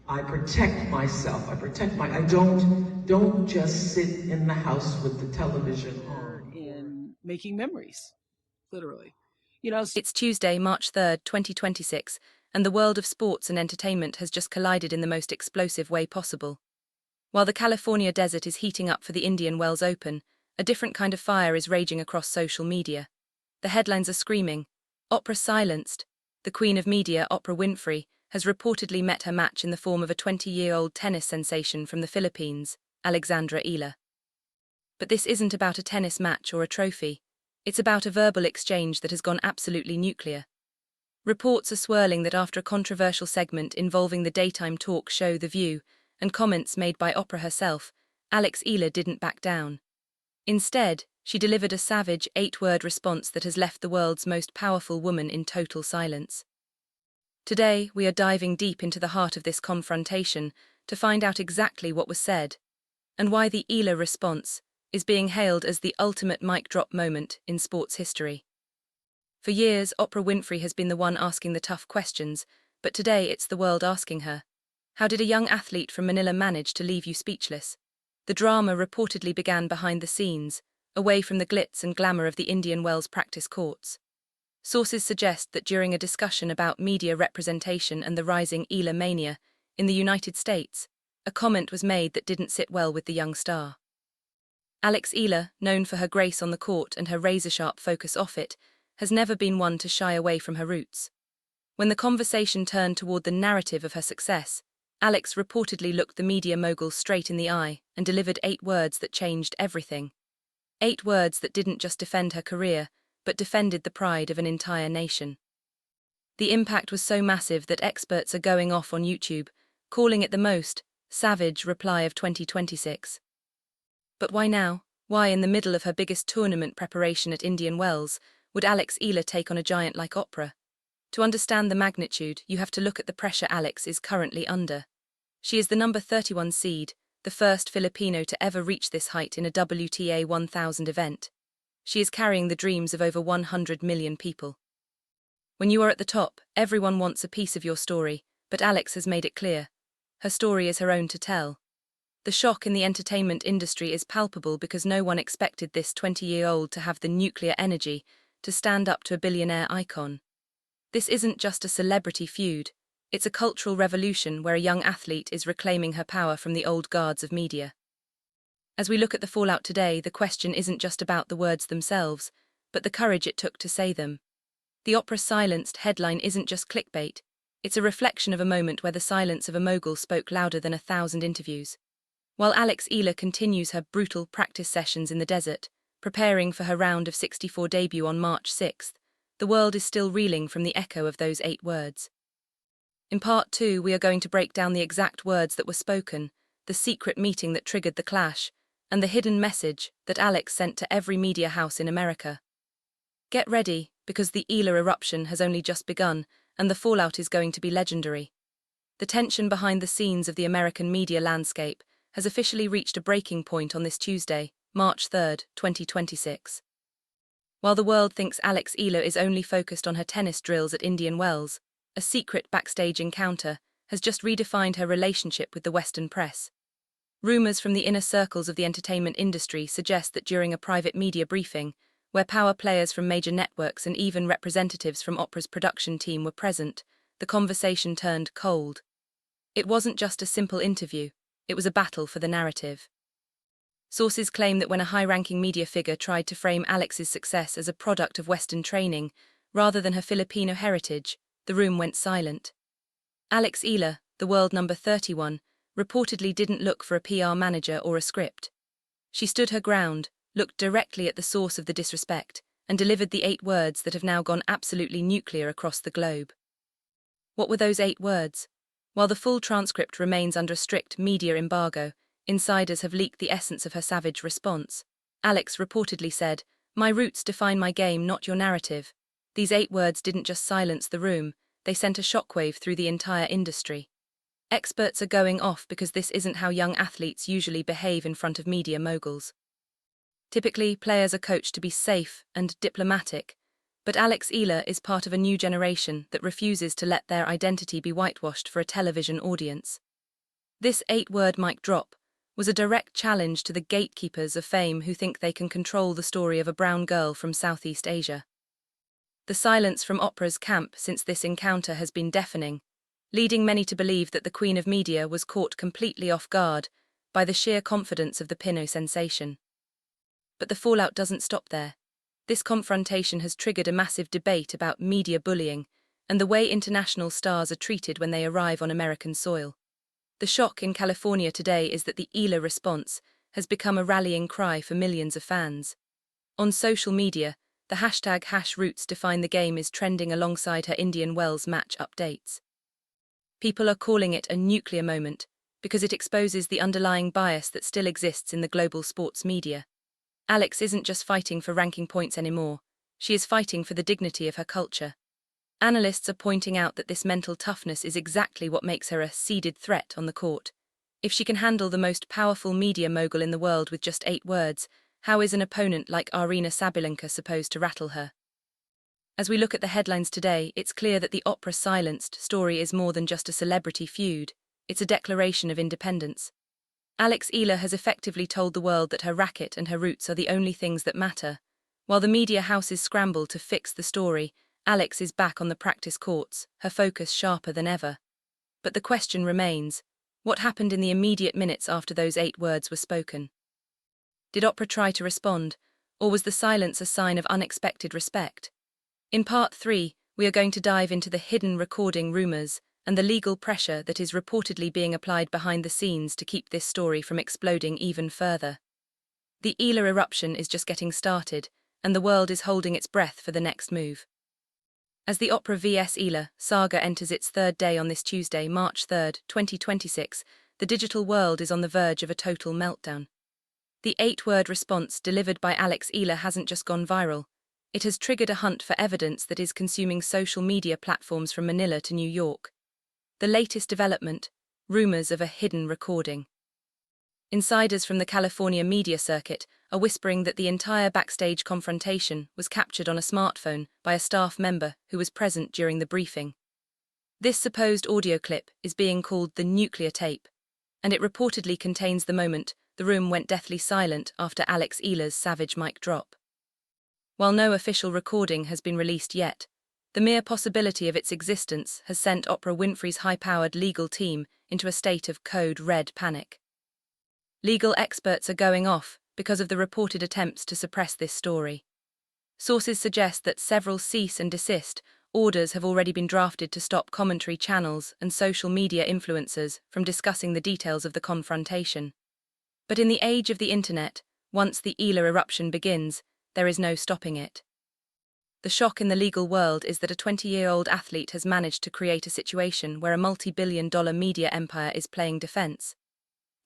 I protect myself. I don't just sit in the house with the television on. In making memories, literally. It's Tuesday, March 3rd, 2026, and the world of sports and entertainment has just collided in the most explosive way possible. While the California desert is heating up for the Indian Wells Open, a different kind of fire is raging across social media. The headlines are screaming, "OPRAH silenced." The queen of media, Oprah Winfrey, has reportedly met her match in the form of a 20-year-old tennis sensation from the Philippines, Alexandra Eala. But this isn't about a tennis match or a trophy. It's about a verbal exchange that has gone absolutely nuclear. Reports are swirling that after a controversial segment involving the daytime talk show The View and comments made by Oprah herself, Alex Eala didn't back down. Instead, she delivered a savage 8-word response that has left the world's most powerful woman in total silence. Today, we are diving deep into the heart of this confrontation to find out exactly what was said and why the Eala response is being hailed as the ultimate mic drop moment in sports history. For years, Oprah Winfrey has been the one asking the tough questions, but today it's the world asking her. How did a young athlete from Manila manage to leave you speechless? The drama reportedly began behind the scenes, away from the glitz and glamour of the Indian Wells practice courts. Sources suggest that during a discussion about media representation and the rising Eala mania in the United States, a comment was made that didn't sit well with the young star. Alex Eala, known for her grace on the court and her razor-sharp focus off it, has never been one to shy away from her roots. When the conversation turned toward the narrative of her success, Alex reportedly looked the media mogul straight in the eye and delivered 8 words that changed everything. 8 words that didn't just defend her career, but defended the pride of an entire nation. The impact was so massive that experts are going off on YouTube, calling it the most savage reply of 2026. But why now? Why, in the middle of her biggest tournament preparation at Indian Wells, would Alex Eala take on a giant like Oprah? To understand the magnitude, you have to look at the pressure Alex is currently under. She is the number 31 seed, the first Filipino to ever reach this height in a WTA 1000 event. She is carrying the dreams of over 100 million people. When you are at the top, everyone wants a piece of your story, but Alex has made it clear. Her story is her own to tell. The shock in the entertainment industry is palpable because no one expected this 20-year-old to have the nuclear energy to stand up to a billionaire icon. This isn't just a celebrity feud, it's a cultural revolution where a young athlete is reclaiming her power from the old guards of media. As we look at the fallout today, the question isn't just about the words themselves, but the courage it took to say them. The OPRAH silenced headline isn't just clickbait, it's a reflection of a moment where the silence of a mogul spoke louder than 1,000 interviews. While Alex Eala continues her brutal practice sessions in the desert, preparing for her round of 64 debut on March 6th, the world is still reeling from the echo of those 8 words. In part 2, we are going to break down the exact words that were spoken, the secret meeting that triggered the clash, and the hidden message that Alex sent to every media house in America. Get ready, because the Eala eruption has only just begun, and the fallout is going to be legendary. The tension behind the scenes of the American media landscape has officially reached a breaking point on this Tuesday, March 3rd, 2026. While the world thinks Alex Eala is only focused on her tennis drills at Indian Wells, a secret backstage encounter has just redefined her relationship with the Western press. Rumors from the inner circles of the entertainment industry suggest that during a private media briefing, where power players from major networks and even representatives from Oprah's production team were present, the conversation turned cold. It wasn't just a simple interview, it was a battle for the narrative. Sources claim that when a high-ranking media figure tried to frame Alex's success as a product of Western training, rather than her Filipino heritage, the room went silent. Alex Eala, the world number 31, reportedly didn't look for a PR manager or a script. She stood her ground, looked directly at the source of the disrespect, and delivered the 8 words that have now gone absolutely nuclear across the globe. What were those 8 words? While the full transcript remains under a strict media embargo, insiders have leaked the essence of her savage response. Alex reportedly said, "My roots define my game, not your narrative." These 8 words didn't just silence the room, they sent a shockwave through the entire industry. Experts are going off because this isn't how young athletes usually behave in front of media moguls. Typically, players are coached to be safe and diplomatic, but Alex Eala is part of a new generation that refuses to let their identity be whitewashed for a television audience. This 8-word mic drop was a direct challenge to the gatekeepers of fame who think they can control the story of a brown girl from Southeast Asia. The silence from Oprah's camp since this encounter has been deafening, leading many to believe that the Queen of Media was caught completely off guard by the sheer confidence of the Pinoy sensation. But the fallout doesn't stop there. This confrontation has triggered a massive debate about media bullying and the way international stars are treated when they arrive on American soil. The shock in California today is that the Eala response has become a rallying cry for millions of fans. On social media, the hashtag #RootsDefineTheGame is trending alongside her Indian Wells match updates. People are calling it a nuclear moment because it exposes the underlying bias that still exists in the global sports media. Alex isn't just fighting for ranking points anymore, she is fighting for the dignity of her culture. Analysts are pointing out that this mental toughness is exactly what makes her a seeded threat on the court. If she can handle the most powerful media mogul in the world with just 8 words, how is an opponent like Arina Sabalenka supposed to rattle her? As we look at the headlines today, it's clear that the OPRAH Silenced story is more than just a celebrity feud, it's a declaration of independence. Alex Eala has effectively told the world that her racket and her roots are the only things that matter. While the media houses scramble to fix the story, Alex is back on the practice courts, her focus sharper than ever. But the question remains, what happened in the immediate minutes after those 8 words were spoken? Did Oprah try to respond, or was the silence a sign of unexpected respect? In Part 3, we are going to dive into the hidden recording rumors and the legal pressure that is reportedly being applied behind the scenes to keep this story from exploding even further. The Eala eruption is just getting started, and the world is holding its breath for the next move. As the Oprah vs Eala saga enters its 3rd day on this Tuesday, March 3, 2026, the digital world is on the verge of a total meltdown. The 8-word response delivered by Alex Eala hasn't just gone viral. It has triggered a hunt for evidence that is consuming social media platforms from Manila to New York. The latest development, rumors of a hidden recording. Insiders from the California media circuit are whispering that the entire backstage confrontation was captured on a smartphone by a staff member who was present during the briefing. This supposed audio clip is being called the nuclear tape, and it reportedly contains the moment the room went deathly silent after Alex Eala's savage mic drop. While no official recording has been released yet, the mere possibility of its existence has sent Oprah Winfrey's high-powered legal team into a state of code red panic. Legal experts are going off because of the reported attempts to suppress this story. Sources suggest that several cease and desist orders have already been drafted to stop commentary channels and social media influencers from discussing the details of the confrontation. But in the age of the internet, once the Eala eruption begins, there is no stopping it. The shock in the legal world is that a 20-year-old athlete has managed to create a situation where a multi-billion-dollar media empire is playing defense.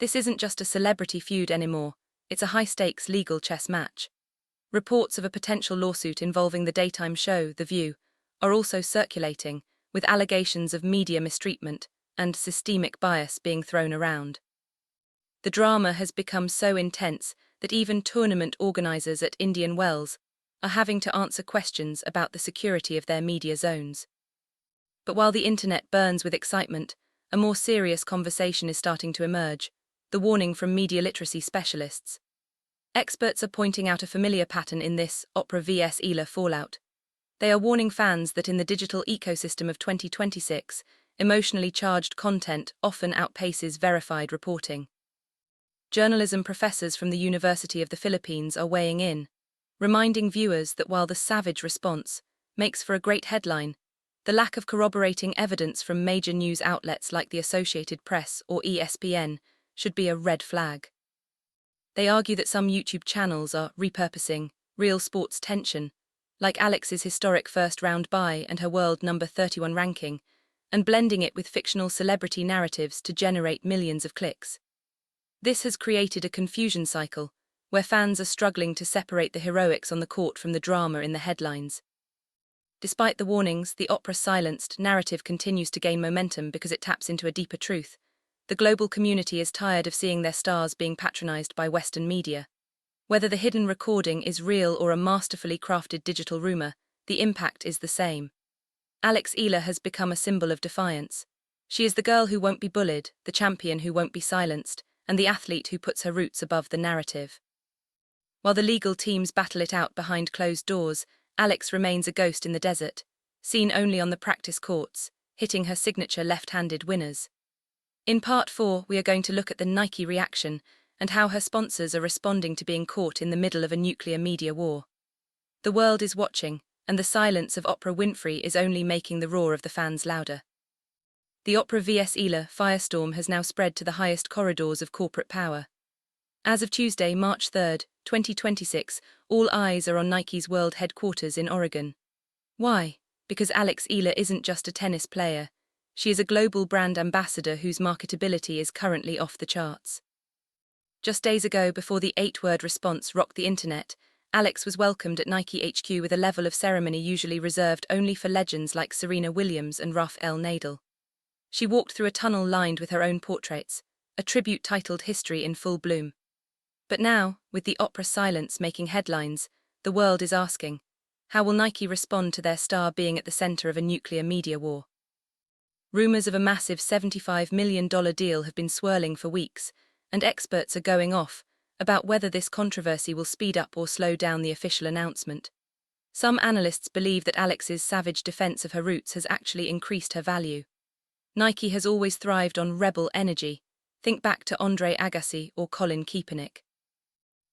This isn't just a celebrity feud anymore, it's a high-stakes legal chess match. Reports of a potential lawsuit involving the daytime show, The View, are also circulating, with allegations of media mistreatment and systemic bias being thrown around. The drama has become so intense that even tournament organizers at Indian Wells are having to answer questions about the security of their media zones. But while the internet burns with excitement, a more serious conversation is starting to emerge, the warning from media literacy specialists. Experts are pointing out a familiar pattern in this Oprah vs Eala fallout. They are warning fans that in the digital ecosystem of 2026, emotionally charged content often outpaces verified reporting. Journalism professors from the University of the Philippines are weighing in, reminding viewers that while the savage response makes for a great headline, the lack of corroborating evidence from major news outlets like the Associated Press or ESPN should be a red flag. They argue that some YouTube channels are repurposing real sports tension, like Alex's historic first-round bye and her world number 31 ranking, and blending it with fictional celebrity narratives to generate millions of clicks. This has created a confusion cycle, where fans are struggling to separate the heroics on the court from the drama in the headlines. Despite the warnings, the Oprah Silenced narrative continues to gain momentum because it taps into a deeper truth. The global community is tired of seeing their stars being patronized by Western media. Whether the hidden recording is real or a masterfully crafted digital rumor, the impact is the same. Alex Eala has become a symbol of defiance. She is the girl who won't be bullied, the champion who won't be silenced, and the athlete who puts her roots above the narrative. While the legal teams battle it out behind closed doors, Alex remains a ghost in the desert, seen only on the practice courts, hitting her signature left-handed winners. In Part 4, we are going to look at the Nike reaction and how her sponsors are responding to being caught in the middle of a nuclear media war. The world is watching, and the silence of Oprah Winfrey is only making the roar of the fans louder. The Oprah vs Eala firestorm has now spread to the highest corridors of corporate power. As of Tuesday, March 3, 2026, all eyes are on Nike's world headquarters in Oregon. Why? Because Alex Eala isn't just a tennis player. She is a global brand ambassador whose marketability is currently off the charts. Just days ago, before the 8-word response rocked the internet, Alex was welcomed at Nike HQ with a level of ceremony usually reserved only for legends like Serena Williams and Rafael Nadal. She walked through a tunnel lined with her own portraits, a tribute titled History in full bloom. But now, with the OPRAH silence making headlines, the world is asking, how will Nike respond to their star being at the center of a nuclear media war? Rumors of a massive $75 million deal have been swirling for weeks, and experts are going off about whether this controversy will speed up or slow down the official announcement. Some analysts believe that Alex's savage defense of her roots has actually increased her value. Nike has always thrived on rebel energy. Think back to Andre Agassi or Colin Kaepernick.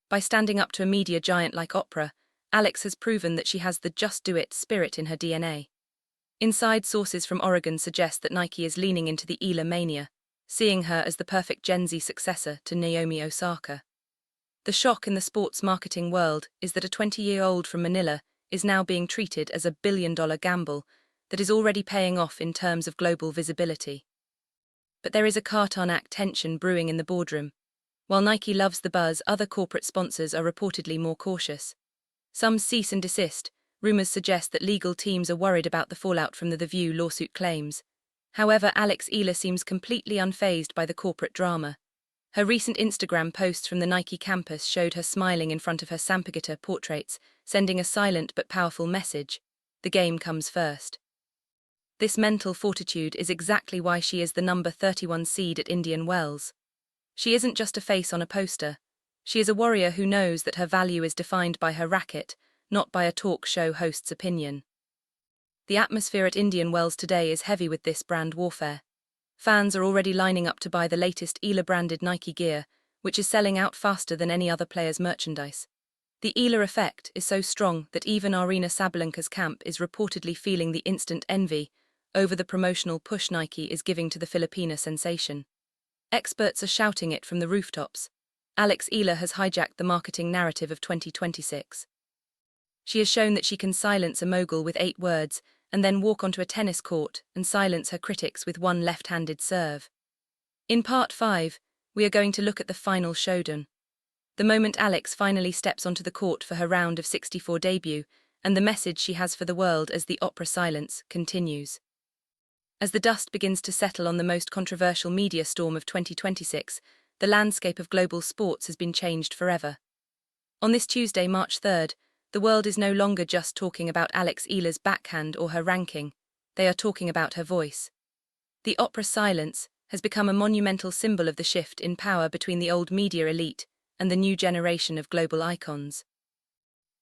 By standing up to a media giant like Oprah, Alex has proven that she has the just-do-it spirit in her DNA. Inside sources from Oregon suggest that Nike is leaning into the Eala mania, seeing her as the perfect Gen Z successor to Naomi Osaka. The shock in the sports marketing world is that a 20-year-old from Manila is now being treated as a billion-dollar gamble that is already paying off in terms of global visibility. But there is a cartoon act tension brewing in the boardroom. While Nike loves the buzz, other corporate sponsors are reportedly more cautious. Some cease and desist. Rumors suggest that legal teams are worried about the fallout from the View lawsuit claims. However, Alex Eala seems completely unfazed by the corporate drama. Her recent Instagram posts from the Nike campus showed her smiling in front of her Sampaguita portraits, sending a silent but powerful message: the game comes first. This mental fortitude is exactly why she is the number 31 seed at Indian Wells. She isn't just a face on a poster. She is a warrior who knows that her value is defined by her racket, not by a talk show host's opinion. The atmosphere at Indian Wells today is heavy with this brand warfare. Fans are already lining up to buy the latest Eala-branded Nike gear, which is selling out faster than any other player's merchandise. The Eala effect is so strong that even Arena Sabalenka's camp is reportedly feeling the instant envy over the promotional push Nike is giving to the Filipina sensation. Experts are shouting it from the rooftops. Alex Eala has hijacked the marketing narrative of 2026. She has shown that she can silence a mogul with 8 words and then walk onto a tennis court and silence her critics with one left-handed serve. In Part 5, we are going to look at the final showdown. The moment Alex finally steps onto the court for her round of 64 debut, and the message she has for the world as the OPRAH silence continues. As the dust begins to settle on the most controversial media storm of 2026, the landscape of global sports has been changed forever. On this Tuesday, March 3rd, the world is no longer just talking about Alex Eala's backhand or her ranking, they are talking about her voice. The OPRAH silence has become a monumental symbol of the shift in power between the old media elite and the new generation of global icons.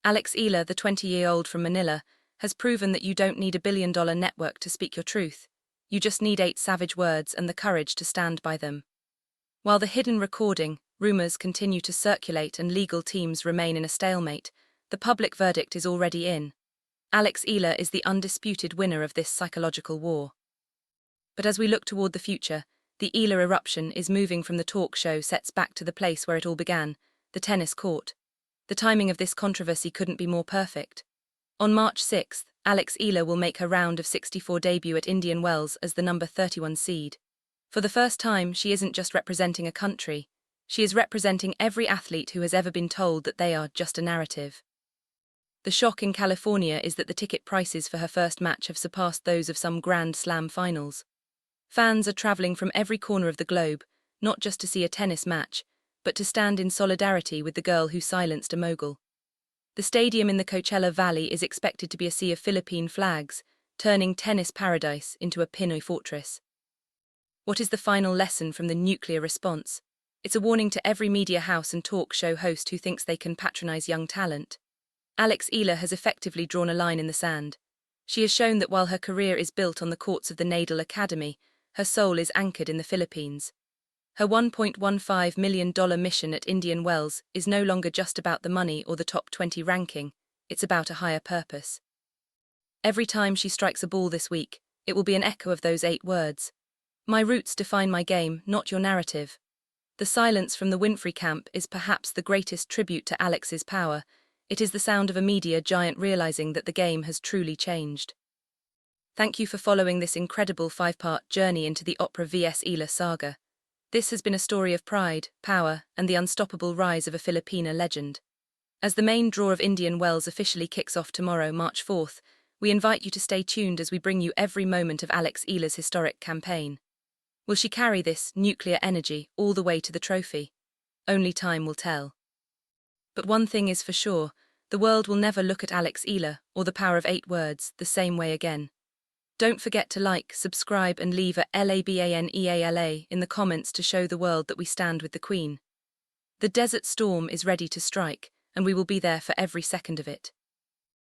Alex Eala, the 20-year-old from Manila, has proven that you don't need a billion-dollar network to speak your truth. You just need 8 savage words and the courage to stand by them. While the hidden recording, rumors continue to circulate and legal teams remain in a stalemate, the public verdict is already in. Alex Eala is the undisputed winner of this psychological war. But as we look toward the future, the Eala eruption is moving from the talk show sets back to the place where it all began, the tennis court. The timing of this controversy couldn't be more perfect. On March 6th, Alex Eala will make her round of 64 debut at Indian Wells as the number 31 seed. For the first time, she isn't just representing a country. She is representing every athlete who has ever been told that they are just a narrative. The shock in California is that the ticket prices for her first match have surpassed those of some Grand Slam finals. Fans are traveling from every corner of the globe, not just to see a tennis match, but to stand in solidarity with the girl who silenced a mogul. The stadium in the Coachella Valley is expected to be a sea of Philippine flags, turning tennis paradise into a Pinoy fortress. What is the final lesson from the nuclear response? It's a warning to every media house and talk show host who thinks they can patronize young talent. Alex Eala has effectively drawn a line in the sand. She has shown that while her career is built on the courts of the Naval Academy, her soul is anchored in the Philippines. Her $1.15 million mission at Indian Wells is no longer just about the money or the top 20 ranking, it's about a higher purpose. Every time she strikes a ball this week, it will be an echo of those 8 words. My roots define my game, not your narrative. The silence from the Winfrey camp is perhaps the greatest tribute to Alex's power. It is the sound of a media giant realizing that the game has truly changed. Thank you for following this incredible 5-part journey into the Oprah vs Eala saga. This has been a story of pride, power, and the unstoppable rise of a Filipina legend. As the main draw of Indian Wells officially kicks off tomorrow, March 4th, we invite you to stay tuned as we bring you every moment of Alex Eala's historic campaign. Will she carry this nuclear energy all the way to the trophy? Only time will tell. But one thing is for sure, the world will never look at Alex Eala or the power of 8 words the same way again. Don't forget to like, subscribe and leave a LABANEALA in the comments to show the world that we stand with the Queen. The desert storm is ready to strike, and we will be there for every second of it.